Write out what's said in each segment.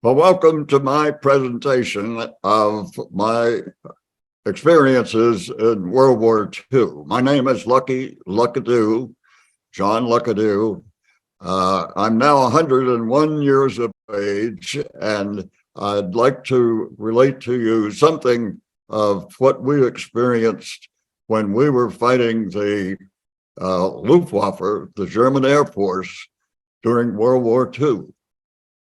Well, welcome to my presentation of my experiences in World War II. My name is Luckadoo, John Luckadoo. I'm now 101 years of age, and I'd like to relate to you something of what we experienced when we were fighting the Luftwaffe, the German Air Force, during World War II.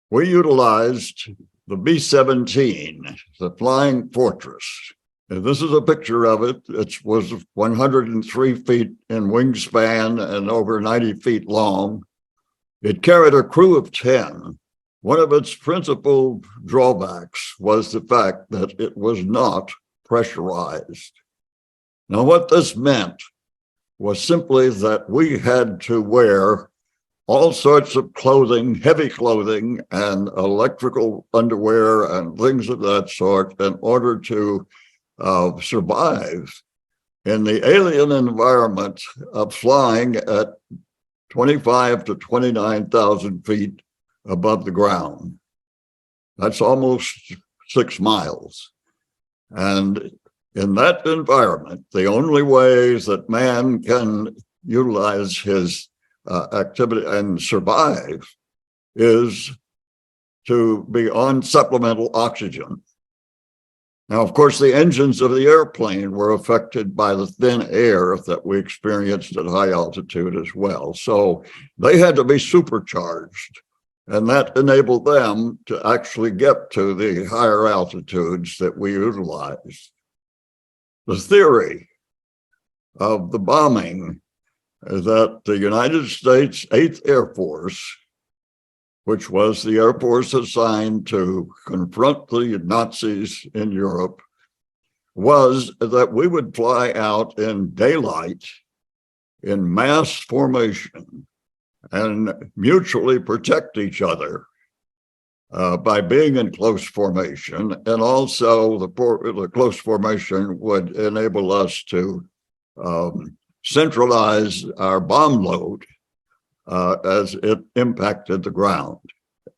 We utilized the B-17, the Flying Fortress. And this is a picture of it. It was 103 feet in wingspan and over 90 feet long. It carried a crew of 10. One of its principal drawbacks was the fact that it was not pressurized. Now, what this meant was simply that we had to wear all sorts of clothing, heavy clothing, and electrical underwear and things of that sort in order to survive in the alien environment of flying at 25 to 29,000 feet above the ground. That's almost 6 miles. And in that environment, the only ways that man can utilize his activity and survive is to be on supplemental oxygen. Now, of course, the engines of the airplane were affected by the thin air that we experienced at high altitude as well. So they had to be supercharged, and that enabled them to actually get to the higher altitudes that we utilized. The theory of the bombing that the United States 8th Air Force, which was the Air Force assigned to confront the Nazis in Europe, was that we would fly out in daylight in mass formation and mutually protect each other by being in close formation. And also the close formation would enable us to centralize our bomb load as it impacted the ground.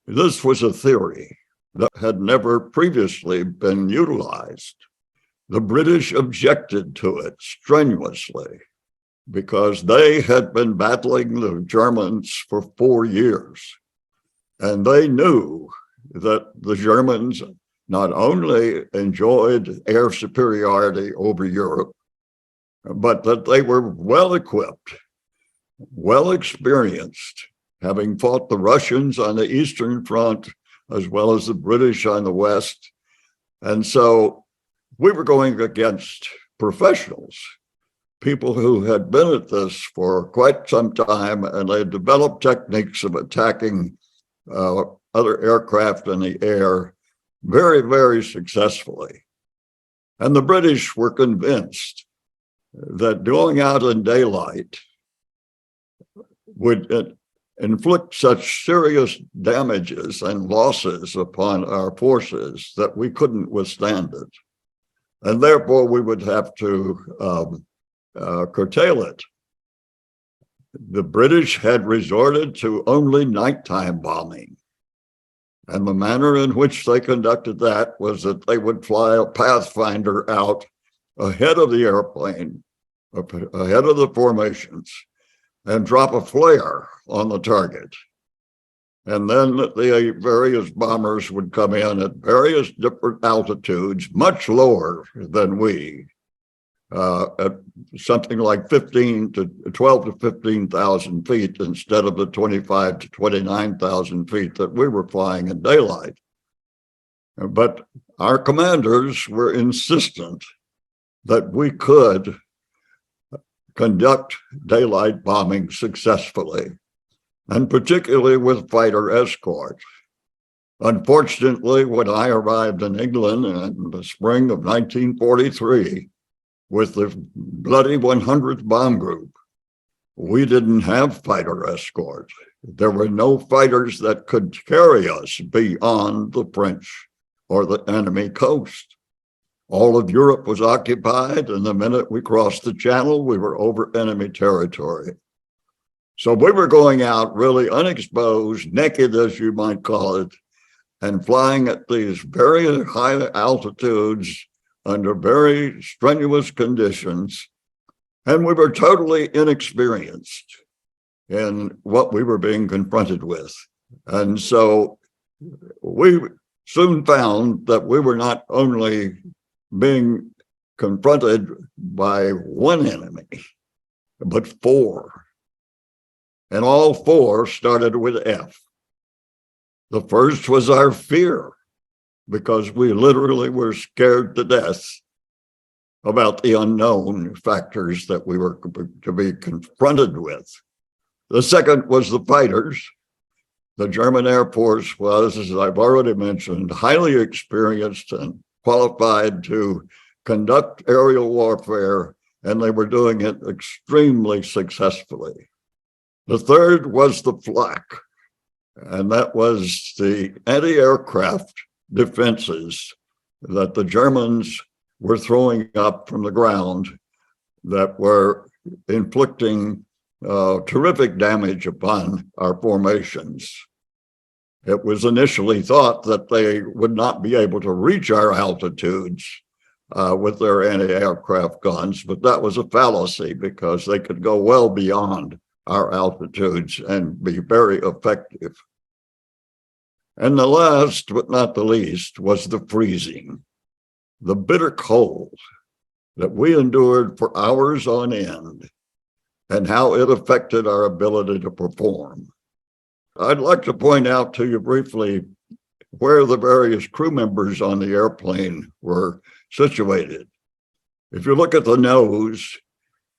This was a theory that had never previously been utilized. The British objected to it strenuously because they had been battling the Germans for 4 years. And they knew that the Germans not only enjoyed air superiority over Europe, but that they were well equipped, well experienced, having fought the Russians on the Eastern Front, as well as the British on the West. And so we were going against professionals, people who had been at this for quite some time, and they had developed techniques of attacking other aircraft in the air very, very successfully. And the British were convinced that going out in daylight would inflict such serious damages and losses upon our forces that we couldn't withstand it. And therefore, we would have to curtail it. The British had resorted to only nighttime bombing. And the manner in which they conducted that was that they would fly a Pathfinder out ahead of the airplane, ahead of the formations, and drop a flare on the target. And then the various bombers would come in at various different altitudes, much lower than we, at something like 12 to 15,000 feet instead of the 25 to 29,000 feet that we were flying in daylight. But our commanders were insistent that we could conduct daylight bombing successfully, and particularly with fighter escorts. Unfortunately, when I arrived in England in the spring of 1943 with the bloody 100th Bomb Group, we didn't have fighter escorts. There were no fighters that could carry us beyond the French or the enemy coast. All of Europe was occupied, and the minute we crossed the channel, we were over enemy territory. So we were going out really unexposed, naked, as you might call it, and flying at these very high altitudes under very strenuous conditions. And we were totally inexperienced in what we were being confronted with. And so we soon found that we were not only being confronted by one enemy, but four. And all four started with F. The first was our fear, because we literally were scared to death about the unknown factors that we were to be confronted with. The second was the fighters. The German Air Force was, as I've already mentioned, highly experienced and qualified to conduct aerial warfare, and they were doing it extremely successfully. The third was the flak, and that was the anti-aircraft defenses that the Germans were throwing up from the ground that were inflicting terrific damage upon our formations. It was initially thought that they would not be able to reach our altitudes with their anti-aircraft guns, but that was a fallacy because they could go well beyond our altitudes and be very effective. And the last, but not the least, was the freezing, the bitter cold that we endured for hours on end, and how it affected our ability to perform. I'd like to point out to you briefly where the various crew members on the airplane were situated. If you look at the nose,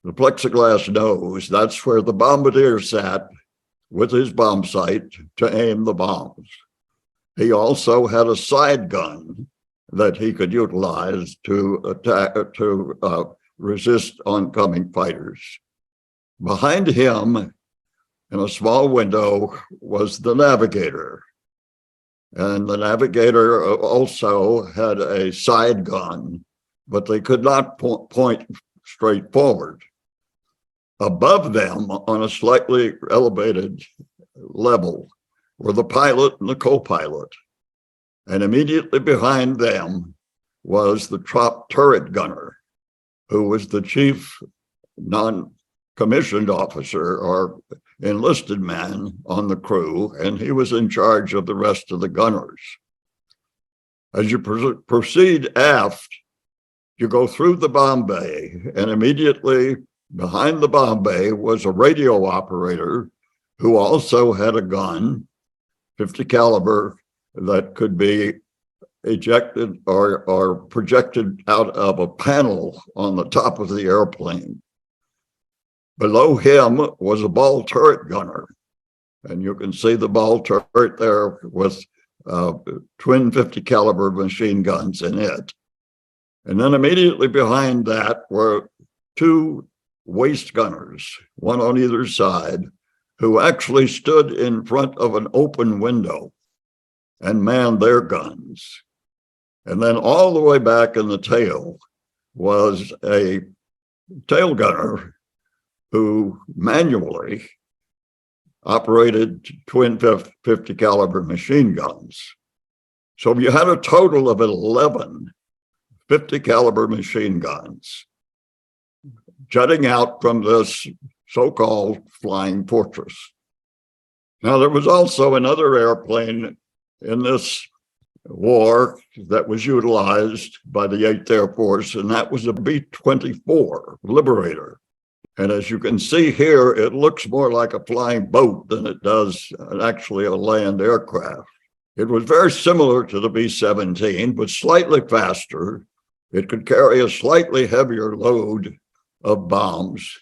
the plexiglass nose, that's where the bombardier sat with his bomb sight to aim the bombs. He also had a side gun that he could utilize to attack, to resist oncoming fighters. Behind him, in a small window, was the navigator. And the navigator also had a side gun, but they could not point straight forward. Above them, on a slightly elevated level, were the pilot and the co-pilot. And immediately behind them was the top turret gunner, who was the chief non-commissioned officer or enlisted man on the crew, and he was in charge of the rest of the gunners. As you proceed aft, you go through the bomb bay, and immediately behind the bomb bay was a radio operator who also had a gun, 50 caliber, that could be ejected or projected out of a panel on the top of the airplane. Below him was a ball turret gunner, and you can see the ball turret there with twin 50 caliber machine guns in it. And then immediately behind that were two waist gunners, one on either side, who actually stood in front of an open window and manned their guns. And then all the way back in the tail was a tail gunner who manually operated twin 50 caliber machine guns. So you had a total of 11 50 caliber machine guns jutting out from this so-called flying fortress. Now, there was also another airplane in this war that was utilized by the 8th Air Force, and that was a B-24 Liberator. And as you can see here, it looks more like a flying boat than it does actually a land aircraft. It was very similar to the B-17, but slightly faster. It could carry a slightly heavier load of bombs,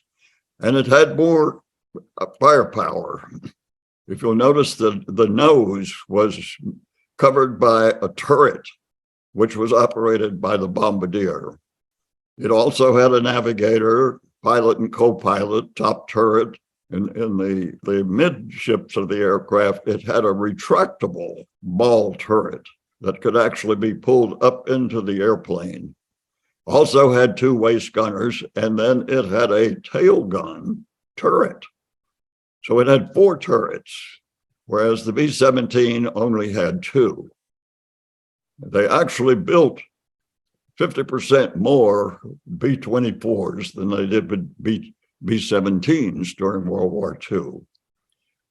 and it had more firepower. If you'll notice, the nose was covered by a turret, which was operated by the bombardier. It also had a navigator, pilot and co-pilot, top turret. In the midships of the aircraft, it had a retractable ball turret that could actually be pulled up into the airplane. Also had two waist gunners, and then it had a tail gun turret. So it had 4 turrets, whereas the B-17 only had 2. They actually built 50% more B-24s than they did with B-17s during World War II.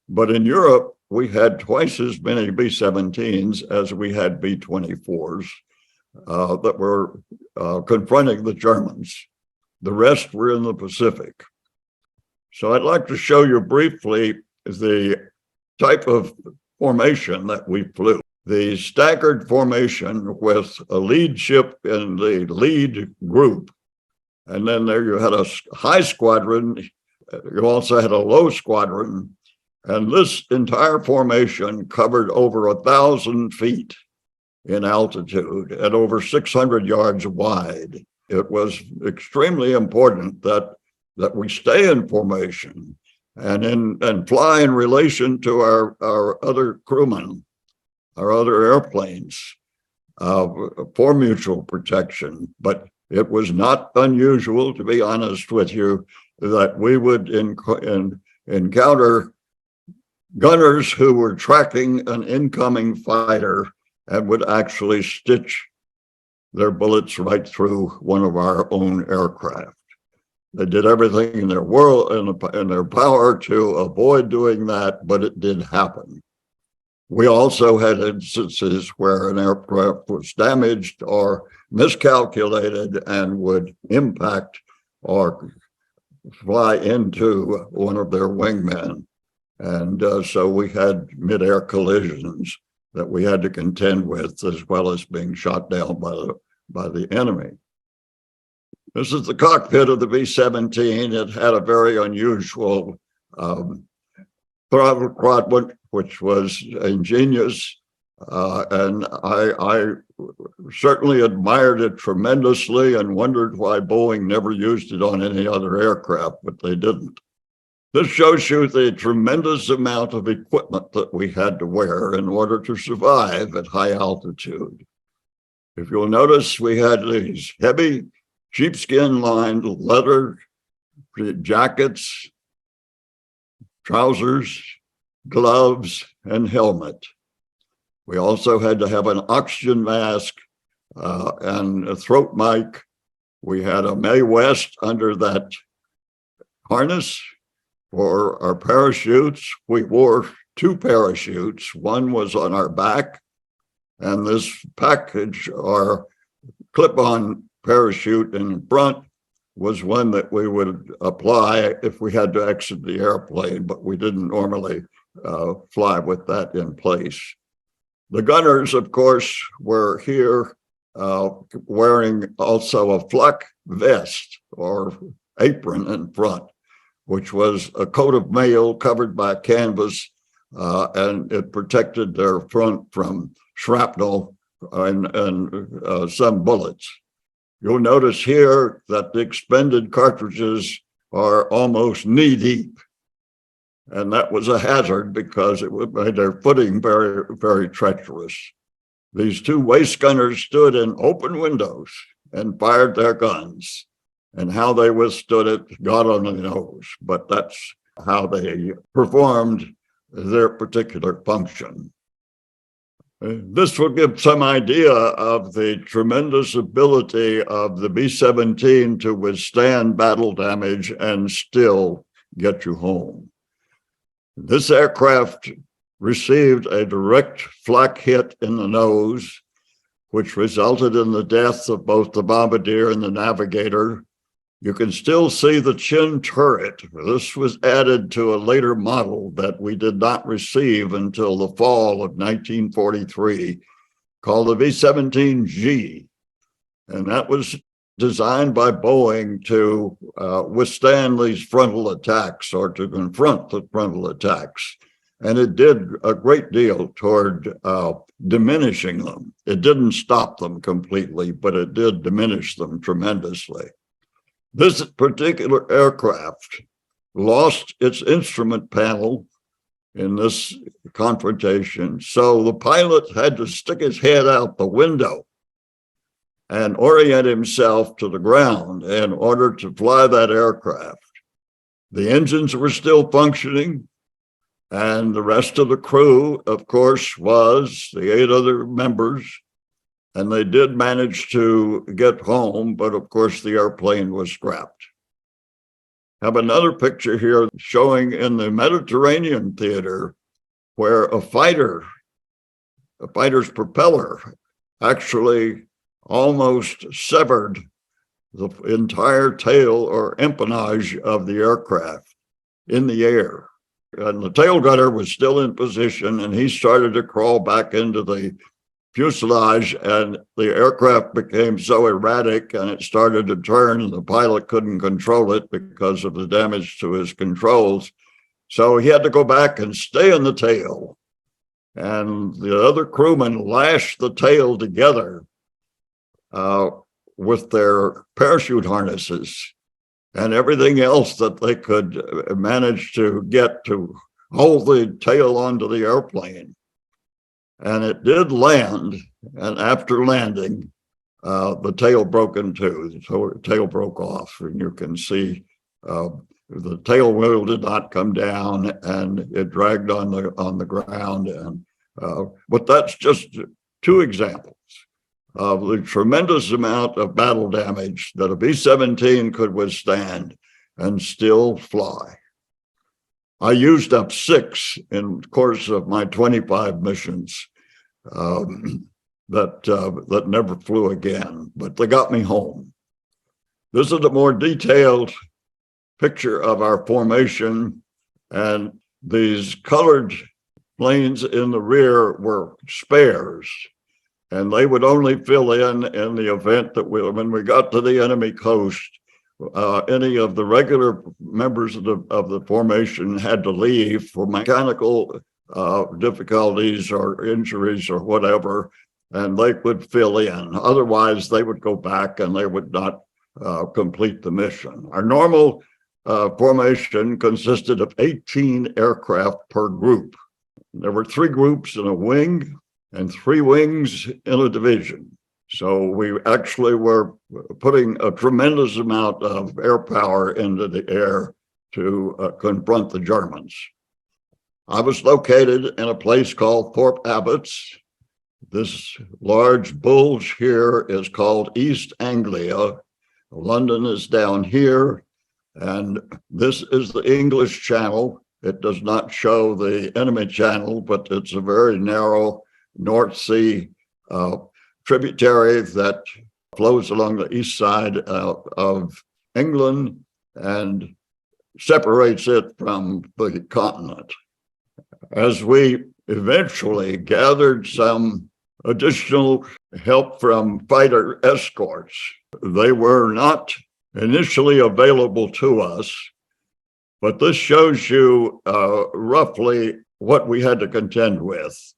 But in Europe, we had twice as many B-17s as we had B-24s that were confronting the Germans. The rest were in the Pacific. So I'd like to show you briefly the type of formation that we flew. The staggered formation with a lead ship in the lead group. And then there you had a high squadron. You also had a low squadron. And this entire formation covered over 1,000 feet in altitude at over 600 yards wide. It was extremely important that we stay in formation and fly in relation to our other crewmen, our other airplanes, for mutual protection. But it was not unusual, to be honest with you, that we would encounter gunners who were tracking an incoming fighter and would actually stitch their bullets right through one of our own aircraft. They did everything in their power to avoid doing that, but it did happen. We also had instances where an aircraft was damaged or miscalculated and would impact or fly into one of their wingmen. And so we had mid-air collisions that we had to contend with, as well as being shot down by the enemy. This is the cockpit of the B-17. It had a very unusual throttle quadrant, which was ingenious. And I certainly admired it tremendously and wondered why Boeing never used it on any other aircraft, but they didn't. This shows you the tremendous amount of equipment that we had to wear in order to survive at high altitude. If you'll notice, we had these heavy sheepskin lined leather jackets, trousers, gloves, and helmet. We also had to have an oxygen mask and a throat mic. We had a Mae West under that harness. For our parachutes, we wore 2 parachutes. One was on our back, and this package, our clip-on parachute in front, was one that we would apply if we had to exit the airplane, but we didn't normally fly with that in place. The gunners, of course, were here wearing also a flak vest or apron in front, which was a coat of mail covered by canvas, and it protected their front from shrapnel and some bullets. You'll notice here that the expended cartridges are almost knee deep. And that was a hazard because it made their footing very, very treacherous. These 2 waist gunners stood in open windows and fired their guns. And how they withstood it, God only knows, but that's how they performed their particular function. This will give some idea of the tremendous ability of the B-17 to withstand battle damage and still get you home. This aircraft received a direct flak hit in the nose, which resulted in the death of both the bombardier and the navigator. You can still see the chin turret. This was added to a later model that we did not receive until the fall of 1943, called the V-17G. And that was designed by Boeing to withstand these frontal attacks or to confront the frontal attacks. And it did a great deal toward diminishing them. It didn't stop them completely, but it did diminish them tremendously. This particular aircraft lost its instrument panel in this confrontation, so the pilot had to stick his head out the window and orient himself to the ground in order to fly that aircraft. The engines were still functioning, and the rest of the crew, of course, was the 8 other members, And they did manage to get home, but of course the airplane was scrapped. Have another picture here showing in the Mediterranean theater where a fighter's propeller actually almost severed the entire tail or empennage of the aircraft in the air. And the tail gunner was still in position, and he started to crawl back into the fuselage, and the aircraft became so erratic and it started to turn, and the pilot couldn't control it because of the damage to his controls. So he had to go back and stay in the tail. And the other crewmen lashed the tail together with their parachute harnesses and everything else that they could manage to get to hold the tail onto the airplane. And it did land, and after landing, the tail broke in two. So the tail broke off, and you can see the tail wheel did not come down, and it dragged on the ground. And but that's just two examples of the tremendous amount of battle damage that a B-17 could withstand and still fly. I used up 6 in the course of my 25 missions that never flew again, but they got me home. This is a more detailed picture of our formation, and these colored planes in the rear were spares, and they would only fill in the event that when we got to the enemy coast, any of the regular members of the formation had to leave for mechanical difficulties or injuries or whatever, and they would fill in. Otherwise, they would go back and they would not complete the mission. Our normal formation consisted of 18 aircraft per group. There were 3 groups in a wing and 3 wings in a division. So we actually were putting a tremendous amount of air power into the air to confront the Germans. I was located in a place called Thorpe Abbotts. This large bulge here is called East Anglia. London is down here, and this is the English Channel. It does not show the enemy channel, but it's a very narrow North Sea tributary that flows along the east side of England and separates it from the continent. As we eventually gathered some additional help from fighter escorts, they were not initially available to us, but this shows you roughly what we had to contend with.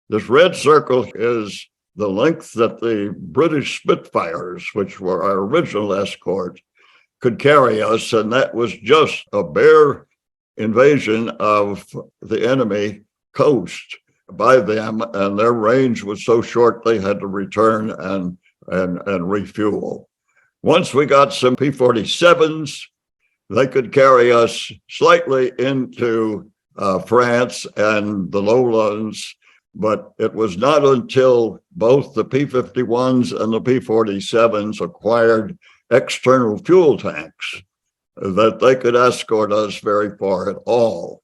This red circle is the length that the British Spitfires, which were our original escort, could carry us, and that was just a bare invasion of the enemy coast by them, and their range was so short they had to return and refuel. Once we got some P-47s, they could carry us slightly into France and the lowlands, but it was not until both the P-51s and the P-47s acquired external fuel tanks that they could escort us very far at all.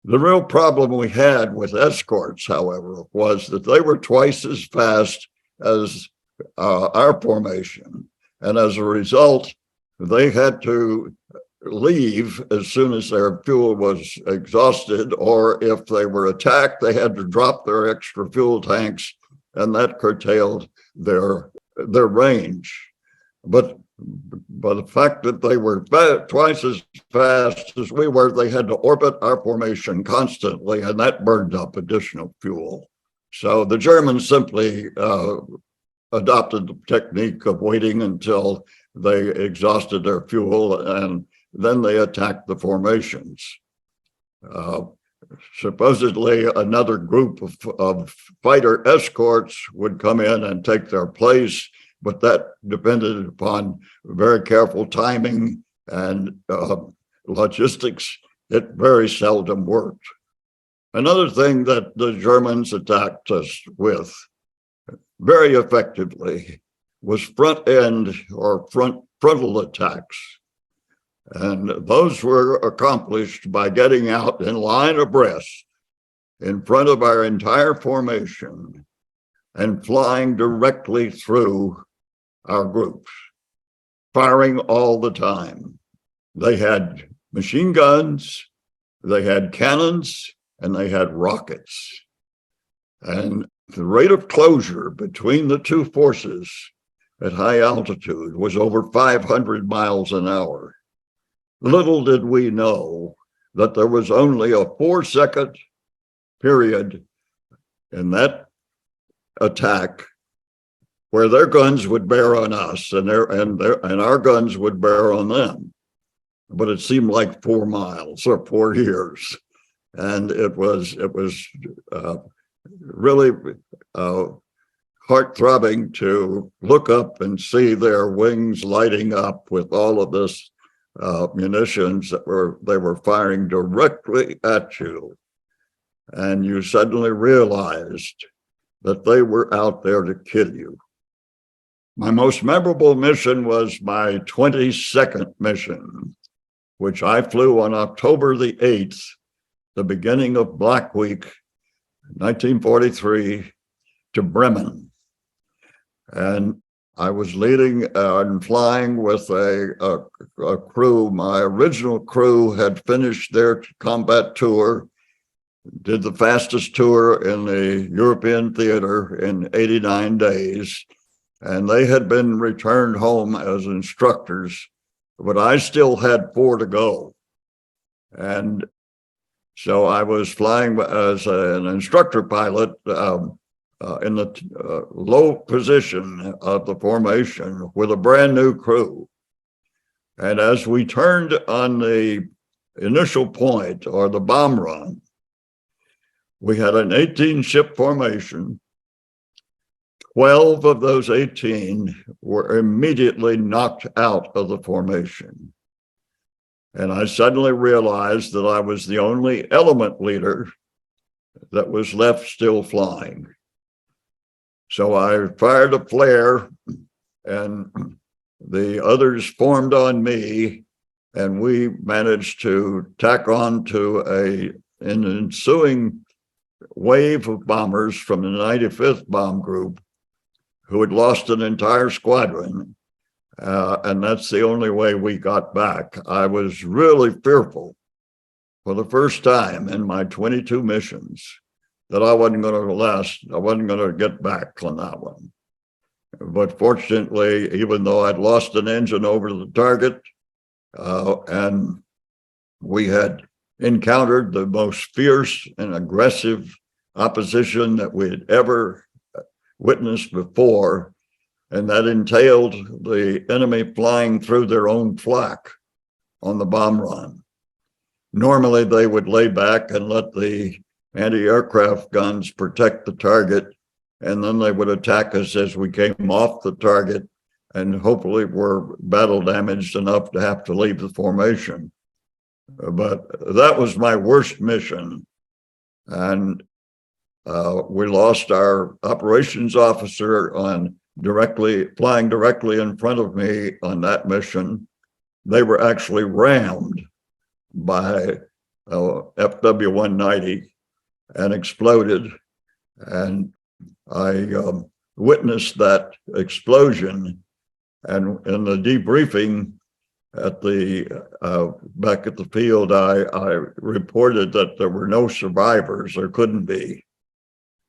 The real problem we had with escorts, however, was that they were twice as fast as our formation. And as a result, they had to leave as soon as their fuel was exhausted, or if they were attacked, they had to drop their extra fuel tanks, and that curtailed their range. But the fact that they were twice as fast as we were, they had to orbit our formation constantly, and that burned up additional fuel. So the Germans simply adopted the technique of waiting until they exhausted their fuel, and then they attacked the formations. Supposedly, another group of fighter escorts would come in and take their place, but that depended upon very careful timing and logistics. It very seldom worked. Another thing that the Germans attacked us with very effectively was front end or frontal attacks. And those were accomplished by getting out in line abreast in front of our entire formation and flying directly through our groups, firing all the time. They had machine guns, they had cannons, and they had rockets. And the rate of closure between the two forces at high altitude was over 500 miles an hour. Little did we know that there was only a 4-second period in that attack where their guns would bear on us and our guns would bear on them. But it seemed like 4 miles or 4 years. And it was really heart-throbbing to look up and see their wings lighting up with all of this munitions that they were firing directly at you. And you suddenly realized that they were out there to kill you. My most memorable mission was my 22nd mission, which I flew on October the 8th, the beginning of Black Week, 1943, to Bremen. And I was leading and flying with a crew. My original crew had finished their combat tour, did the fastest tour in the European theater in 89 days, and they had been returned home as instructors, but I still had 4 to go. And so I was flying as an instructor pilot in the low position of the formation with a brand new crew. And as we turned on the initial point, or the bomb run, we had an 18-ship formation. 12 of those 18 were immediately knocked out of the formation. And I suddenly realized that I was the only element leader that was left still flying. So I fired a flare, and the others formed on me, and we managed to tack on to an ensuing wave of bombers from the 95th Bomb Group who had lost an entire squadron. And that's the only way we got back. I was really fearful for the first time in my 22 missions that I wasn't going to get back on that one. But fortunately, even though I'd lost an engine over the target, and we had encountered the most fierce and aggressive opposition that we had ever witnessed before, and that entailed the enemy flying through their own flak on the bomb run. Normally, they would lay back and let the anti-aircraft guns protect the target, and then they would attack us as we came off the target, and hopefully were battle damaged enough to have to leave the formation. But that was my worst mission. And we lost our operations officer flying directly in front of me on that mission. They were actually rammed by FW-190 and exploded. And I witnessed that explosion. And in the debriefing back at the field, I reported that there were no survivors. There couldn't be.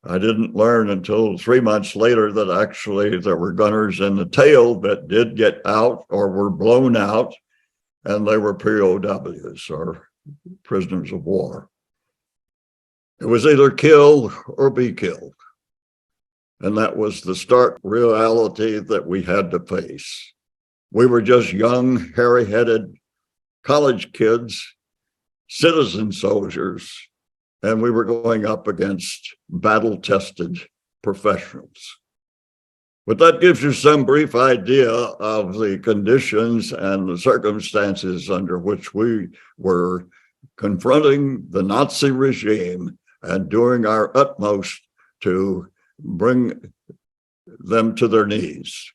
I didn't learn until 3 months later that actually there were gunners in the tail that did get out or were blown out, and they were POWs, or prisoners of war. It was either kill or be killed. And that was the stark reality that we had to face. We were just young, hairy-headed college kids, citizen soldiers, and we were going up against battle-tested professionals. But that gives you some brief idea of the conditions and the circumstances under which we were confronting the Nazi regime and doing our utmost to bring them to their knees.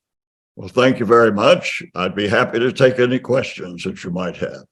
Well, thank you very much. I'd be happy to take any questions that you might have.